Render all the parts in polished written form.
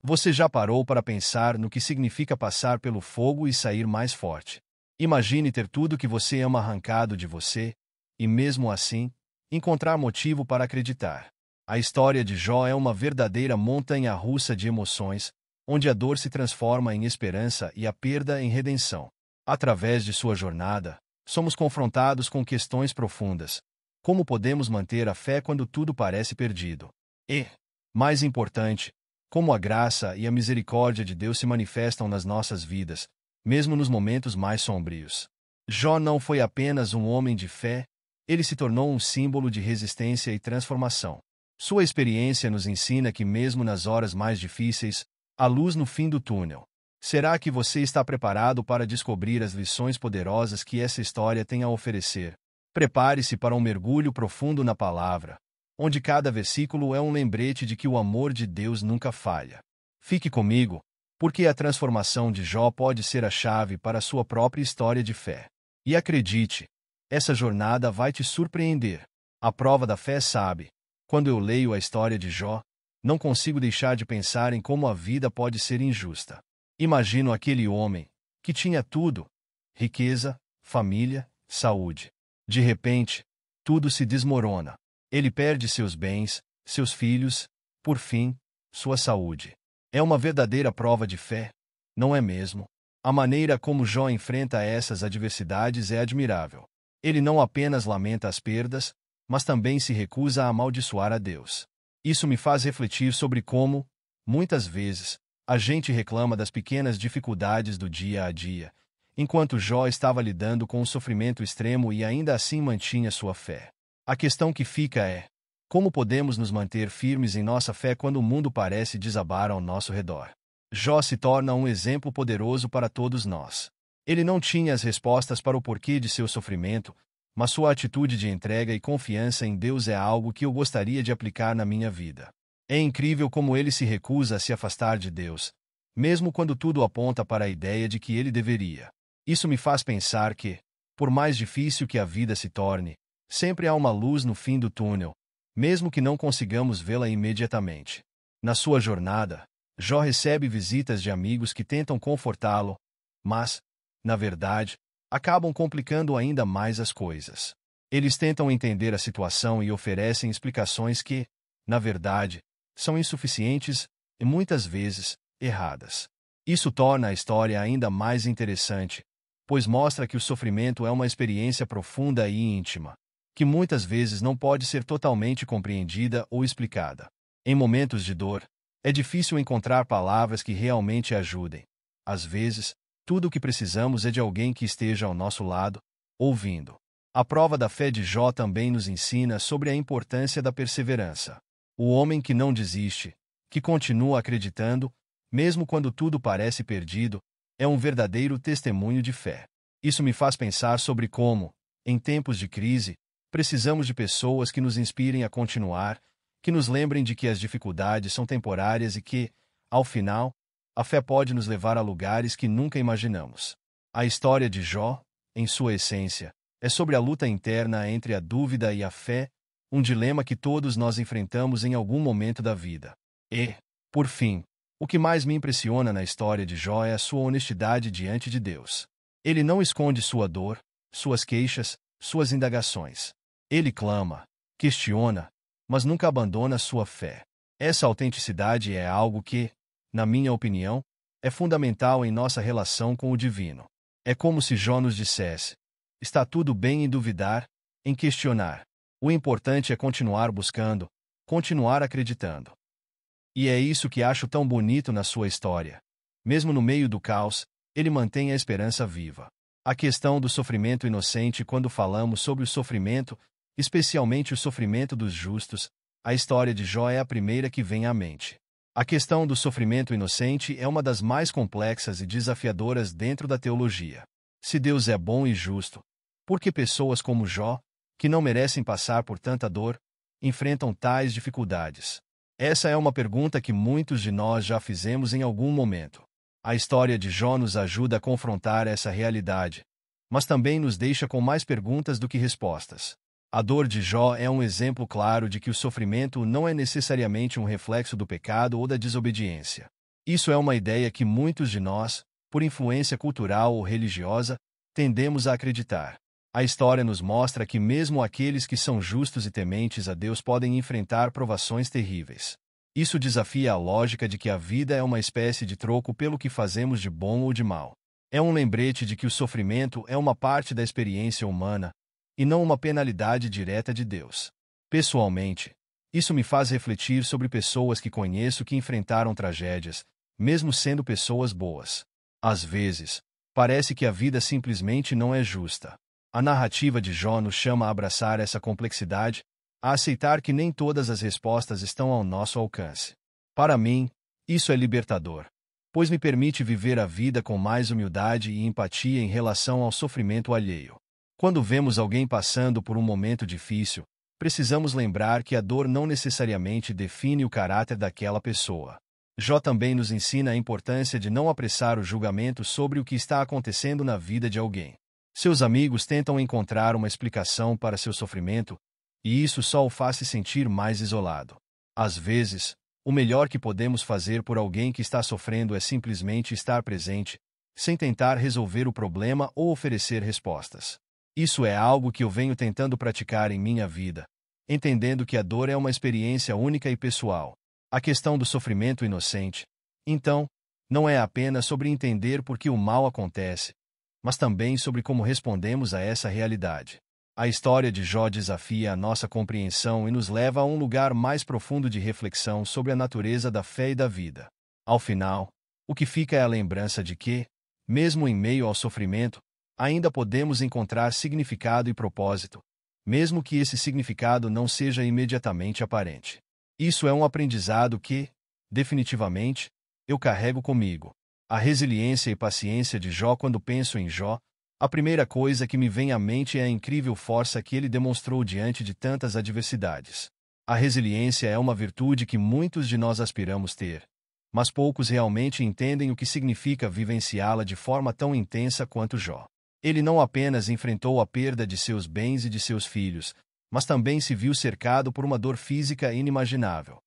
Você já parou para pensar no que significa passar pelo fogo e sair mais forte? Imagine ter tudo que você ama arrancado de você, e mesmo assim, encontrar motivo para acreditar. A história de Jó é uma verdadeira montanha-russa de emoções, onde a dor se transforma em esperança e a perda em redenção. Através de sua jornada, somos confrontados com questões profundas. Como podemos manter a fé quando tudo parece perdido? E, mais importante, como a graça e a misericórdia de Deus se manifestam nas nossas vidas, mesmo nos momentos mais sombrios. Jó não foi apenas um homem de fé, ele se tornou um símbolo de resistência e transformação. Sua experiência nos ensina que mesmo nas horas mais difíceis, há luz no fim do túnel. Será que você está preparado para descobrir as lições poderosas que essa história tem a oferecer? Prepare-se para um mergulho profundo na palavra, onde cada versículo é um lembrete de que o amor de Deus nunca falha. Fique comigo, porque a transformação de Jó pode ser a chave para a sua própria história de fé. E acredite, essa jornada vai te surpreender. A prova da fé sabe. Quando eu leio a história de Jó, não consigo deixar de pensar em como a vida pode ser injusta. Imagino aquele homem, que tinha tudo: riqueza, família, saúde. De repente, tudo se desmorona. Ele perde seus bens, seus filhos, por fim, sua saúde. É uma verdadeira prova de fé, não é mesmo? A maneira como Jó enfrenta essas adversidades é admirável. Ele não apenas lamenta as perdas, mas também se recusa a amaldiçoar a Deus. Isso me faz refletir sobre como, muitas vezes, a gente reclama das pequenas dificuldades do dia a dia, enquanto Jó estava lidando com um sofrimento extremo e ainda assim mantinha sua fé. A questão que fica é: como podemos nos manter firmes em nossa fé quando o mundo parece desabar ao nosso redor? Jó se torna um exemplo poderoso para todos nós. Ele não tinha as respostas para o porquê de seu sofrimento, mas sua atitude de entrega e confiança em Deus é algo que eu gostaria de aplicar na minha vida. É incrível como ele se recusa a se afastar de Deus, mesmo quando tudo aponta para a ideia de que ele deveria. Isso me faz pensar que, por mais difícil que a vida se torne, sempre há uma luz no fim do túnel, mesmo que não consigamos vê-la imediatamente. Na sua jornada, Jó recebe visitas de amigos que tentam confortá-lo, mas, na verdade, acabam complicando ainda mais as coisas. Eles tentam entender a situação e oferecem explicações que, na verdade, são insuficientes e muitas vezes erradas. Isso torna a história ainda mais interessante, pois mostra que o sofrimento é uma experiência profunda e íntima, que muitas vezes não pode ser totalmente compreendida ou explicada. Em momentos de dor, é difícil encontrar palavras que realmente ajudem. Às vezes, tudo o que precisamos é de alguém que esteja ao nosso lado, ouvindo. A prova da fé de Jó também nos ensina sobre a importância da perseverança. O homem que não desiste, que continua acreditando, mesmo quando tudo parece perdido, é um verdadeiro testemunho de fé. Isso me faz pensar sobre como, em tempos de crise, precisamos de pessoas que nos inspirem a continuar, que nos lembrem de que as dificuldades são temporárias e que, ao final, a fé pode nos levar a lugares que nunca imaginamos. A história de Jó, em sua essência, é sobre a luta interna entre a dúvida e a fé, um dilema que todos nós enfrentamos em algum momento da vida. E, por fim, o que mais me impressiona na história de Jó é a sua honestidade diante de Deus. Ele não esconde sua dor, suas queixas, suas indagações. Ele clama, questiona, mas nunca abandona sua fé. Essa autenticidade é algo que, na minha opinião, é fundamental em nossa relação com o divino. É como se Jó nos dissesse: está tudo bem em duvidar, em questionar. O importante é continuar buscando, continuar acreditando. E é isso que acho tão bonito na sua história. Mesmo no meio do caos, ele mantém a esperança viva. A questão do sofrimento inocente. Quando falamos sobre o sofrimento, especialmente o sofrimento dos justos, a história de Jó é a primeira que vem à mente. A questão do sofrimento inocente é uma das mais complexas e desafiadoras dentro da teologia. Se Deus é bom e justo, por que pessoas como Jó, que não merecem passar por tanta dor, enfrentam tais dificuldades? Essa é uma pergunta que muitos de nós já fizemos em algum momento. A história de Jó nos ajuda a confrontar essa realidade, mas também nos deixa com mais perguntas do que respostas. A dor de Jó é um exemplo claro de que o sofrimento não é necessariamente um reflexo do pecado ou da desobediência. Isso é uma ideia que muitos de nós, por influência cultural ou religiosa, tendemos a acreditar. A história nos mostra que mesmo aqueles que são justos e tementes a Deus podem enfrentar provações terríveis. Isso desafia a lógica de que a vida é uma espécie de troco pelo que fazemos de bom ou de mal. É um lembrete de que o sofrimento é uma parte da experiência humana, e não uma penalidade direta de Deus. Pessoalmente, isso me faz refletir sobre pessoas que conheço que enfrentaram tragédias, mesmo sendo pessoas boas. Às vezes, parece que a vida simplesmente não é justa. A narrativa de Jó nos chama a abraçar essa complexidade, a aceitar que nem todas as respostas estão ao nosso alcance. Para mim, isso é libertador, pois me permite viver a vida com mais humildade e empatia em relação ao sofrimento alheio. Quando vemos alguém passando por um momento difícil, precisamos lembrar que a dor não necessariamente define o caráter daquela pessoa. Jó também nos ensina a importância de não apressar o julgamento sobre o que está acontecendo na vida de alguém. Seus amigos tentam encontrar uma explicação para seu sofrimento, e isso só o faz se sentir mais isolado. Às vezes, o melhor que podemos fazer por alguém que está sofrendo é simplesmente estar presente, sem tentar resolver o problema ou oferecer respostas. Isso é algo que eu venho tentando praticar em minha vida, entendendo que a dor é uma experiência única e pessoal. A questão do sofrimento inocente, então, não é apenas sobre entender por que o mal acontece, mas também sobre como respondemos a essa realidade. A história de Jó desafia a nossa compreensão e nos leva a um lugar mais profundo de reflexão sobre a natureza da fé e da vida. Ao final, o que fica é a lembrança de que, mesmo em meio ao sofrimento, ainda podemos encontrar significado e propósito, mesmo que esse significado não seja imediatamente aparente. Isso é um aprendizado que, definitivamente, eu carrego comigo. A resiliência e paciência de Jó. Quando penso em Jó, a primeira coisa que me vem à mente é a incrível força que ele demonstrou diante de tantas adversidades. A resiliência é uma virtude que muitos de nós aspiramos ter, mas poucos realmente entendem o que significa vivenciá-la de forma tão intensa quanto Jó. Ele não apenas enfrentou a perda de seus bens e de seus filhos, mas também se viu cercado por uma dor física inimaginável.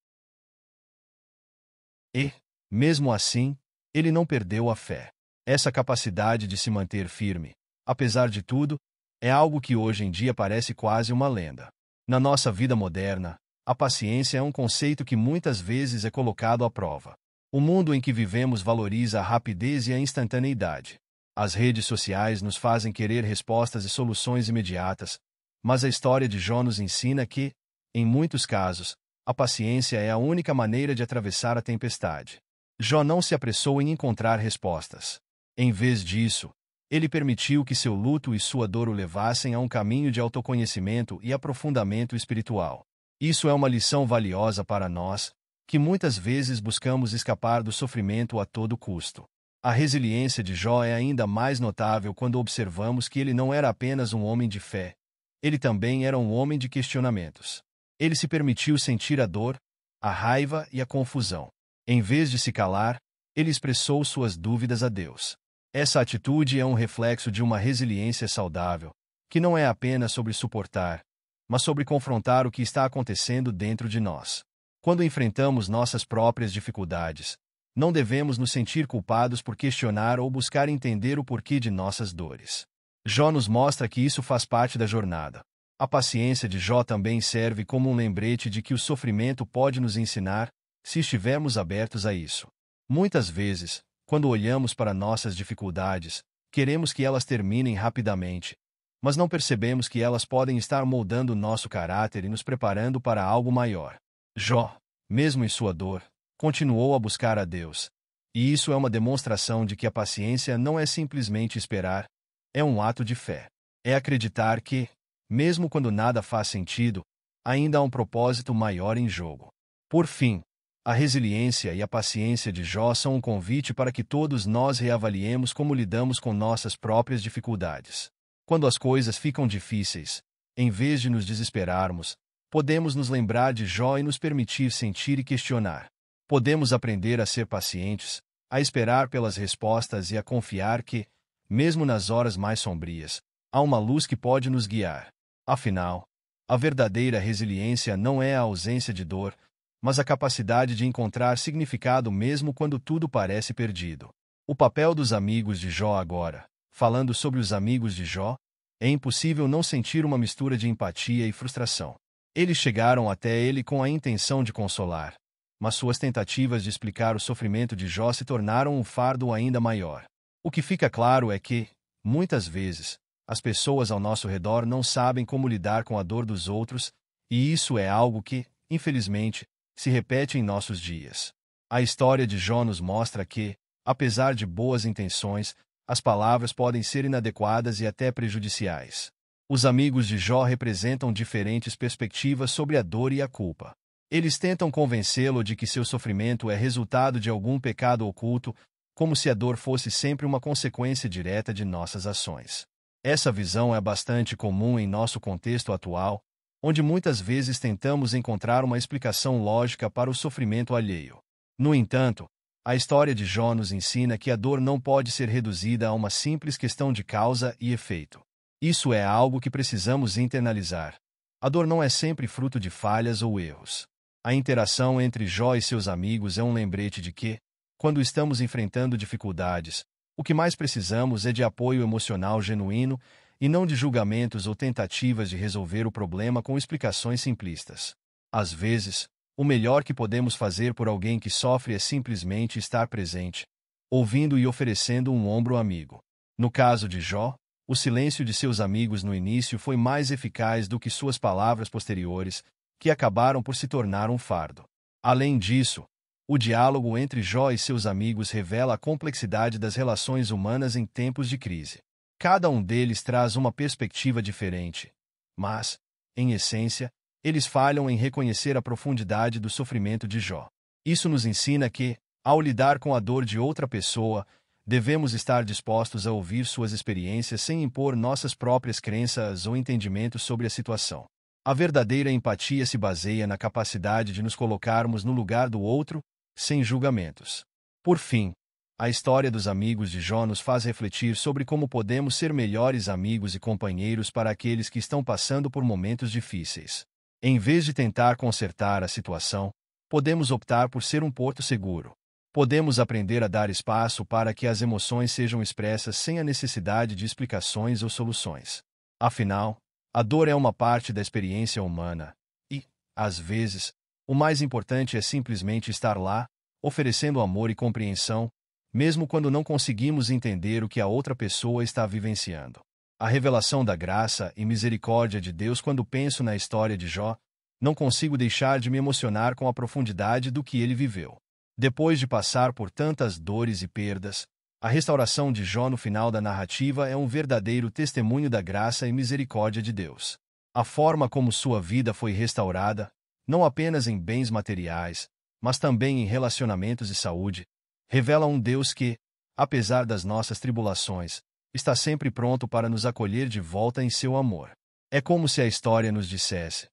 E, mesmo assim, ele não perdeu a fé. Essa capacidade de se manter firme, apesar de tudo, é algo que hoje em dia parece quase uma lenda. Na nossa vida moderna, a paciência é um conceito que muitas vezes é colocado à prova. O mundo em que vivemos valoriza a rapidez e a instantaneidade. As redes sociais nos fazem querer respostas e soluções imediatas, mas a história de Jó nos ensina que, em muitos casos, a paciência é a única maneira de atravessar a tempestade. Jó não se apressou em encontrar respostas. Em vez disso, ele permitiu que seu luto e sua dor o levassem a um caminho de autoconhecimento e aprofundamento espiritual. Isso é uma lição valiosa para nós, que muitas vezes buscamos escapar do sofrimento a todo custo. A resiliência de Jó é ainda mais notável quando observamos que ele não era apenas um homem de fé. Ele também era um homem de questionamentos. Ele se permitiu sentir a dor, a raiva e a confusão. Em vez de se calar, ele expressou suas dúvidas a Deus. Essa atitude é um reflexo de uma resiliência saudável, que não é apenas sobre suportar, mas sobre confrontar o que está acontecendo dentro de nós. Quando enfrentamos nossas próprias dificuldades, não devemos nos sentir culpados por questionar ou buscar entender o porquê de nossas dores. Jó nos mostra que isso faz parte da jornada. A paciência de Jó também serve como um lembrete de que o sofrimento pode nos ensinar, se estivermos abertos a isso. Muitas vezes, quando olhamos para nossas dificuldades, queremos que elas terminem rapidamente, mas não percebemos que elas podem estar moldando nosso caráter e nos preparando para algo maior. Jó, mesmo em sua dor, continuou a buscar a Deus. E isso é uma demonstração de que a paciência não é simplesmente esperar, é um ato de fé. É acreditar que, mesmo quando nada faz sentido, ainda há um propósito maior em jogo. Por fim, a resiliência e a paciência de Jó são um convite para que todos nós reavaliemos como lidamos com nossas próprias dificuldades. Quando as coisas ficam difíceis, em vez de nos desesperarmos, podemos nos lembrar de Jó e nos permitir sentir e questionar. Podemos aprender a ser pacientes, a esperar pelas respostas e a confiar que, mesmo nas horas mais sombrias, há uma luz que pode nos guiar. Afinal, a verdadeira resiliência não é a ausência de dor, mas a capacidade de encontrar significado mesmo quando tudo parece perdido. O papel dos amigos de Jó agora. Falando sobre os amigos de Jó, é impossível não sentir uma mistura de empatia e frustração. Eles chegaram até ele com a intenção de consolar, mas suas tentativas de explicar o sofrimento de Jó se tornaram um fardo ainda maior. O que fica claro é que, muitas vezes, as pessoas ao nosso redor não sabem como lidar com a dor dos outros, e isso é algo que, infelizmente, se repete em nossos dias. A história de Jó nos mostra que, apesar de boas intenções, as palavras podem ser inadequadas e até prejudiciais. Os amigos de Jó representam diferentes perspectivas sobre a dor e a culpa. Eles tentam convencê-lo de que seu sofrimento é resultado de algum pecado oculto, como se a dor fosse sempre uma consequência direta de nossas ações. Essa visão é bastante comum em nosso contexto atual, onde muitas vezes tentamos encontrar uma explicação lógica para o sofrimento alheio. No entanto, a história de Jó nos ensina que a dor não pode ser reduzida a uma simples questão de causa e efeito. Isso é algo que precisamos internalizar. A dor não é sempre fruto de falhas ou erros. A interação entre Jó e seus amigos é um lembrete de que, quando estamos enfrentando dificuldades, o que mais precisamos é de apoio emocional genuíno e não de julgamentos ou tentativas de resolver o problema com explicações simplistas. Às vezes, o melhor que podemos fazer por alguém que sofre é simplesmente estar presente, ouvindo e oferecendo um ombro amigo. No caso de Jó, o silêncio de seus amigos no início foi mais eficaz do que suas palavras posteriores, que acabaram por se tornar um fardo. Além disso, o diálogo entre Jó e seus amigos revela a complexidade das relações humanas em tempos de crise. Cada um deles traz uma perspectiva diferente, mas, em essência, eles falham em reconhecer a profundidade do sofrimento de Jó. Isso nos ensina que, ao lidar com a dor de outra pessoa, devemos estar dispostos a ouvir suas experiências sem impor nossas próprias crenças ou entendimentos sobre a situação. A verdadeira empatia se baseia na capacidade de nos colocarmos no lugar do outro, sem julgamentos. Por fim, a história dos amigos de Jó nos faz refletir sobre como podemos ser melhores amigos e companheiros para aqueles que estão passando por momentos difíceis. Em vez de tentar consertar a situação, podemos optar por ser um porto seguro. Podemos aprender a dar espaço para que as emoções sejam expressas sem a necessidade de explicações ou soluções. Afinal, a dor é uma parte da experiência humana e, às vezes, o mais importante é simplesmente estar lá, oferecendo amor e compreensão, mesmo quando não conseguimos entender o que a outra pessoa está vivenciando. A revelação da graça e misericórdia de Deus. Quando penso na história de Jó, não consigo deixar de me emocionar com a profundidade do que ele viveu. Depois de passar por tantas dores e perdas, a restauração de Jó no final da narrativa é um verdadeiro testemunho da graça e misericórdia de Deus. A forma como sua vida foi restaurada, não apenas em bens materiais, mas também em relacionamentos e saúde, revela um Deus que, apesar das nossas tribulações, está sempre pronto para nos acolher de volta em seu amor. É como se a história nos dissesse: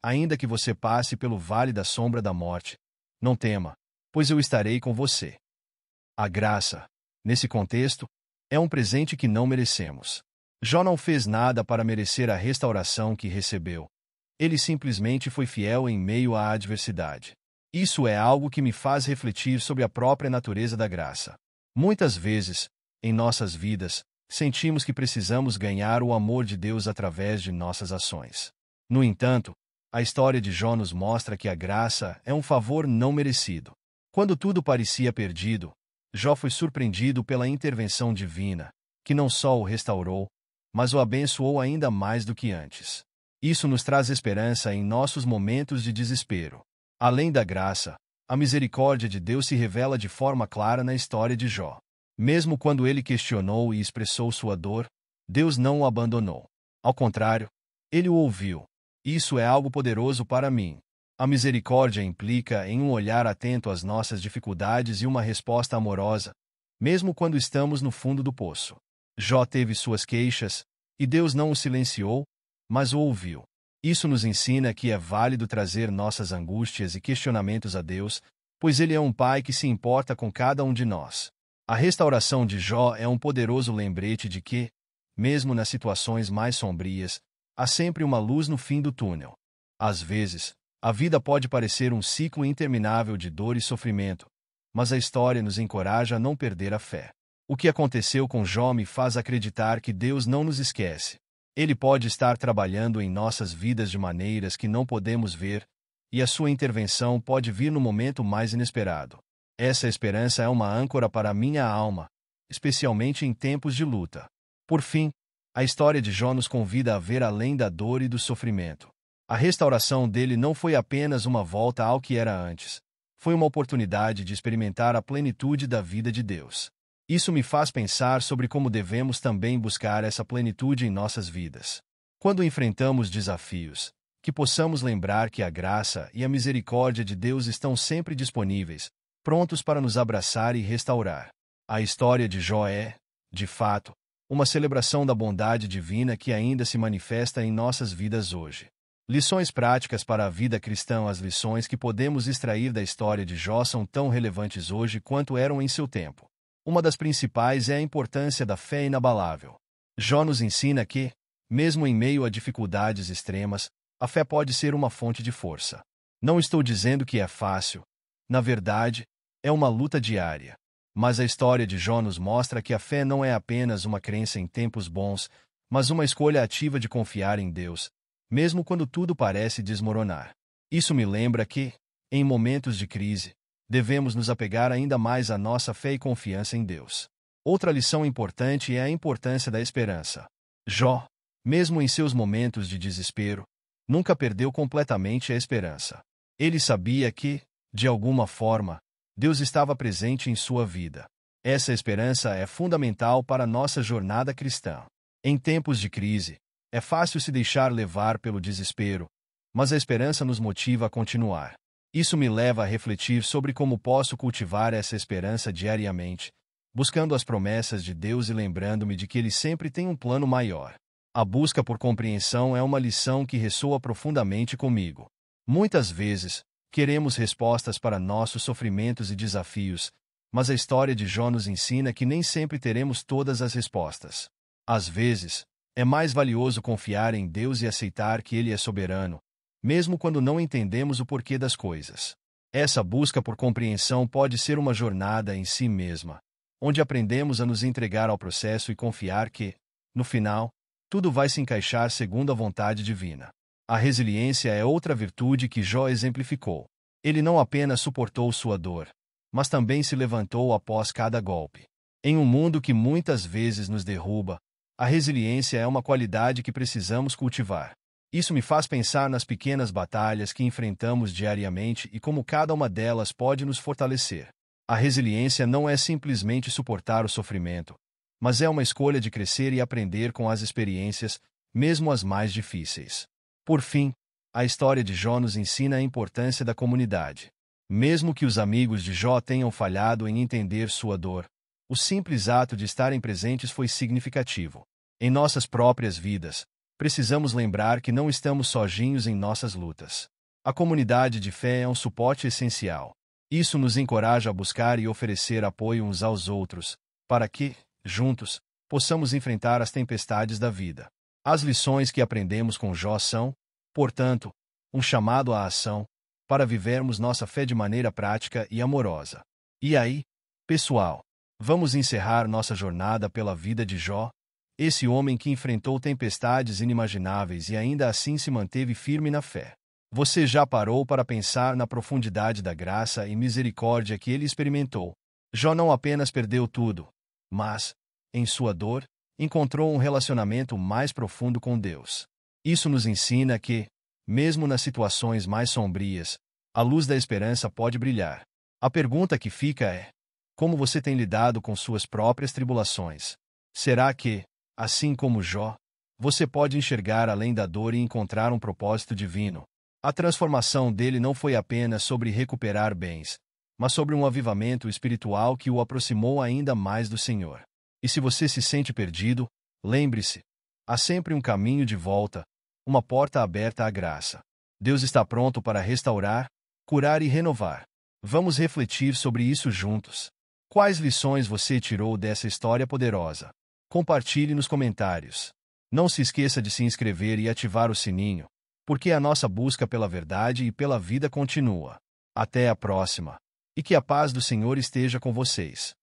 ainda que você passe pelo vale da sombra da morte, não tema, pois eu estarei com você. A graça, nesse contexto, é um presente que não merecemos. Jó não fez nada para merecer a restauração que recebeu. Ele simplesmente foi fiel em meio à adversidade. Isso é algo que me faz refletir sobre a própria natureza da graça. Muitas vezes, em nossas vidas, sentimos que precisamos ganhar o amor de Deus através de nossas ações. No entanto, a história de Jó nos mostra que a graça é um favor não merecido. Quando tudo parecia perdido, Jó foi surpreendido pela intervenção divina, que não só o restaurou, mas o abençoou ainda mais do que antes. Isso nos traz esperança em nossos momentos de desespero. Além da graça, a misericórdia de Deus se revela de forma clara na história de Jó. Mesmo quando ele questionou e expressou sua dor, Deus não o abandonou. Ao contrário, ele o ouviu. Isso é algo poderoso para mim. A misericórdia implica em um olhar atento às nossas dificuldades e uma resposta amorosa, mesmo quando estamos no fundo do poço. Jó teve suas queixas, e Deus não o silenciou, mas o ouviu. Isso nos ensina que é válido trazer nossas angústias e questionamentos a Deus, pois Ele é um Pai que se importa com cada um de nós. A restauração de Jó é um poderoso lembrete de que, mesmo nas situações mais sombrias, há sempre uma luz no fim do túnel. Às vezes, A vida pode parecer um ciclo interminável de dor e sofrimento, mas a história nos encoraja a não perder a fé. O que aconteceu com Jó me faz acreditar que Deus não nos esquece. Ele pode estar trabalhando em nossas vidas de maneiras que não podemos ver, e a sua intervenção pode vir no momento mais inesperado. Essa esperança é uma âncora para a minha alma, especialmente em tempos de luta. Por fim, a história de Jó nos convida a ver além da dor e do sofrimento. A restauração dele não foi apenas uma volta ao que era antes. Foi uma oportunidade de experimentar a plenitude da vida de Deus. Isso me faz pensar sobre como devemos também buscar essa plenitude em nossas vidas. Quando enfrentamos desafios, que possamos lembrar que a graça e a misericórdia de Deus estão sempre disponíveis, prontos para nos abraçar e restaurar. A história de Jó é, de fato, uma celebração da bondade divina que ainda se manifesta em nossas vidas hoje. Lições práticas para a vida cristã. As lições que podemos extrair da história de Jó são tão relevantes hoje quanto eram em seu tempo. Uma das principais é a importância da fé inabalável. Jó nos ensina que, mesmo em meio a dificuldades extremas, a fé pode ser uma fonte de força. Não estou dizendo que é fácil. Na verdade, é uma luta diária. Mas a história de Jó nos mostra que a fé não é apenas uma crença em tempos bons, mas uma escolha ativa de confiar em Deus, mesmo quando tudo parece desmoronar. Isso me lembra que, em momentos de crise, devemos nos apegar ainda mais à nossa fé e confiança em Deus. Outra lição importante é a importância da esperança. Jó, mesmo em seus momentos de desespero, nunca perdeu completamente a esperança. Ele sabia que, de alguma forma, Deus estava presente em sua vida. Essa esperança é fundamental para a nossa jornada cristã. Em tempos de crise, é fácil se deixar levar pelo desespero, mas a esperança nos motiva a continuar. Isso me leva a refletir sobre como posso cultivar essa esperança diariamente, buscando as promessas de Deus e lembrando-me de que Ele sempre tem um plano maior. A busca por compreensão é uma lição que ressoa profundamente comigo. Muitas vezes, queremos respostas para nossos sofrimentos e desafios, mas a história de Jó nos ensina que nem sempre teremos todas as respostas. Às vezes, é mais valioso confiar em Deus e aceitar que Ele é soberano, mesmo quando não entendemos o porquê das coisas. Essa busca por compreensão pode ser uma jornada em si mesma, onde aprendemos a nos entregar ao processo e confiar que, no final, tudo vai se encaixar segundo a vontade divina. A resiliência é outra virtude que Jó exemplificou. Ele não apenas suportou sua dor, mas também se levantou após cada golpe. Em um mundo que muitas vezes nos derruba, a resiliência é uma qualidade que precisamos cultivar. Isso me faz pensar nas pequenas batalhas que enfrentamos diariamente e como cada uma delas pode nos fortalecer. A resiliência não é simplesmente suportar o sofrimento, mas é uma escolha de crescer e aprender com as experiências, mesmo as mais difíceis. Por fim, a história de Jó nos ensina a importância da comunidade. Mesmo que os amigos de Jó tenham falhado em entender sua dor, o simples ato de estarem presentes foi significativo. Em nossas próprias vidas, precisamos lembrar que não estamos sozinhos em nossas lutas. A comunidade de fé é um suporte essencial. Isso nos encoraja a buscar e oferecer apoio uns aos outros, para que, juntos, possamos enfrentar as tempestades da vida. As lições que aprendemos com Jó são, portanto, um chamado à ação, para vivermos nossa fé de maneira prática e amorosa. E aí, pessoal, vamos encerrar nossa jornada pela vida de Jó, esse homem que enfrentou tempestades inimagináveis e ainda assim se manteve firme na fé. Você já parou para pensar na profundidade da graça e misericórdia que ele experimentou? Jó não apenas perdeu tudo, mas, em sua dor, encontrou um relacionamento mais profundo com Deus. Isso nos ensina que, mesmo nas situações mais sombrias, a luz da esperança pode brilhar. A pergunta que fica é: como você tem lidado com suas próprias tribulações? Será que, assim como Jó, você pode enxergar além da dor e encontrar um propósito divino? A transformação dele não foi apenas sobre recuperar bens, mas sobre um avivamento espiritual que o aproximou ainda mais do Senhor. E se você se sente perdido, lembre-se, há sempre um caminho de volta, uma porta aberta à graça. Deus está pronto para restaurar, curar e renovar. Vamos refletir sobre isso juntos. Quais lições você tirou dessa história poderosa? Compartilhe nos comentários. Não se esqueça de se inscrever e ativar o sininho, porque a nossa busca pela verdade e pela vida continua. Até a próxima. E que a paz do Senhor esteja com vocês.